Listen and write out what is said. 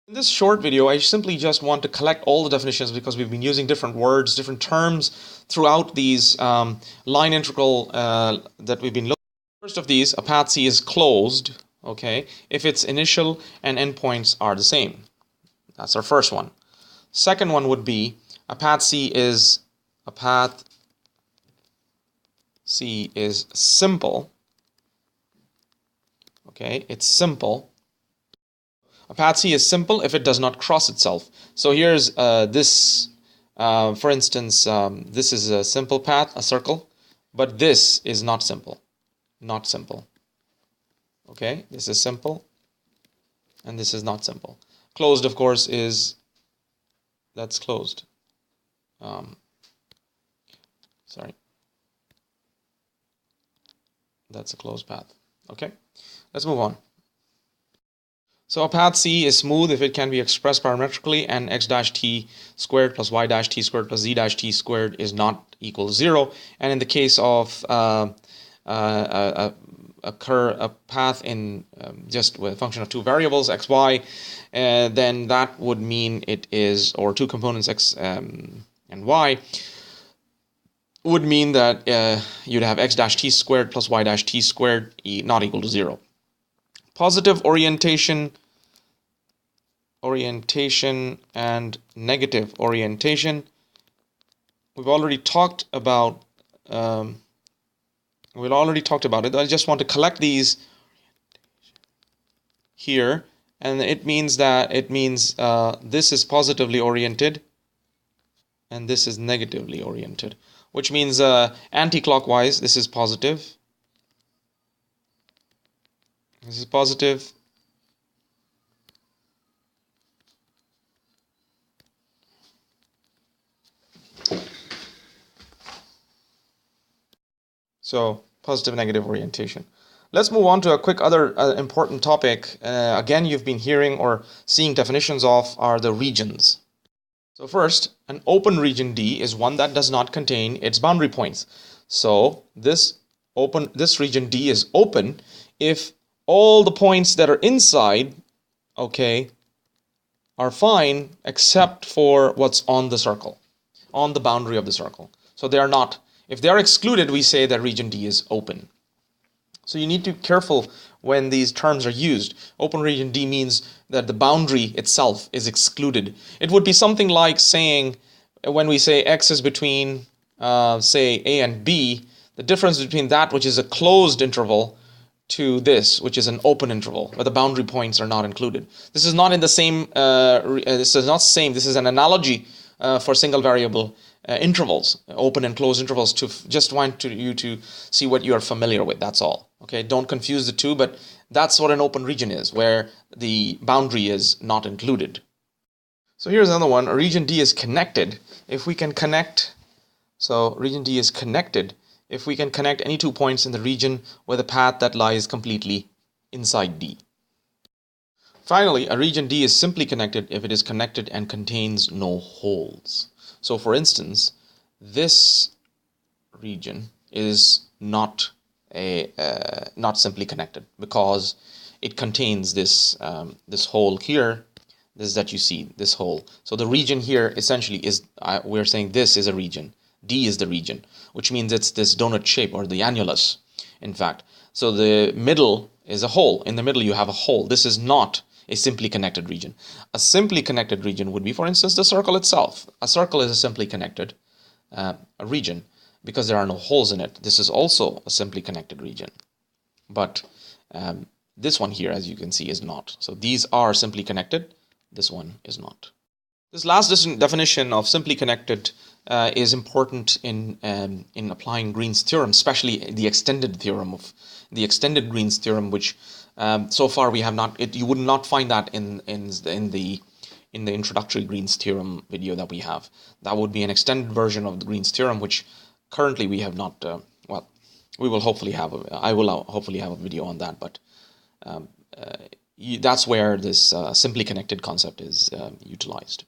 In this short video, I simply just want to collect all the definitions because we've been using different words, different terms throughout these line integral that we've been looking at. First of these, a path C is closed, okay, if its initial and endpoints are the same. That's our first one. Second one would be a path C is simple. Okay, it's simple. A path C is simple if it does not cross itself. So here's this, for instance, this is a simple path, a circle, but this is not simple. Not simple. Okay, this is simple, and this is not simple. Closed, of course, that's closed. Sorry. That's a closed path. Okay, let's move on. So a path C is smooth if it can be expressed parametrically and x dash t squared plus y dash t squared plus z dash t squared is not equal to 0. And in the case of a path in just with a function of two variables x, y, then that would mean it is, or two components x and y, would mean that you'd have x dash t squared plus y dash t squared not equal to 0. Positive orientation and negative orientation. We've already talked about it. I just want to collect these here, and it means this is positively oriented and this is negatively oriented, which means anti-clockwise this is positive. This is positive. So positive, negative orientation. Let's move on to a quick other important topic. Again, you've been hearing or seeing definitions of are the regions. So first, an open region D is one that does not contain its boundary points. So this region D is open if all the points that are inside, okay, are fine except for what's on the circle, on the boundary of the circle. So they are not, if they are excluded, we say that region D is open. So you need to be careful when these terms are used. Open region D means that the boundary itself is excluded. It would be something like saying, when we say X is between, say, A and B, the difference between that which is a closed interval to this, which is an open interval, where the boundary points are not included. This is not in the same, this is not same, this is an analogy for single variable intervals, open and closed intervals, to just want you to see what you are familiar with, that's all. Okay, don't confuse the two, but that's what an open region is, where the boundary is not included. So here's another one. A region D is connected if we can connect, so region D is connected if we can connect any 2 points in the region with a path that lies completely inside D. Finally, a region D is simply connected if it is connected and contains no holes. So for instance, this region is not simply connected because it contains this this hole here, this that you see, this hole. So the region here essentially is, we're saying this is a region. D is the region, which means it's this donut shape, or the annulus, in fact. So the middle is a hole. In the middle you have a hole. This is not a simply connected region. A simply connected region would be, for instance, the circle itself. A circle is a simply connected a region because there are no holes in it. This is also a simply connected region. But this one here, as you can see, is not. So these are simply connected. This one is not. This last definition of simply connected is important in applying Green's theorem, especially the extended Green's theorem, which so far we have not. You would not find that in the introductory Green's theorem video that we have. That would be an extended version of the Green's theorem, which currently we have not. Well, we will hopefully have. I will hopefully have a video on that, but that's where this simply connected concept is utilized.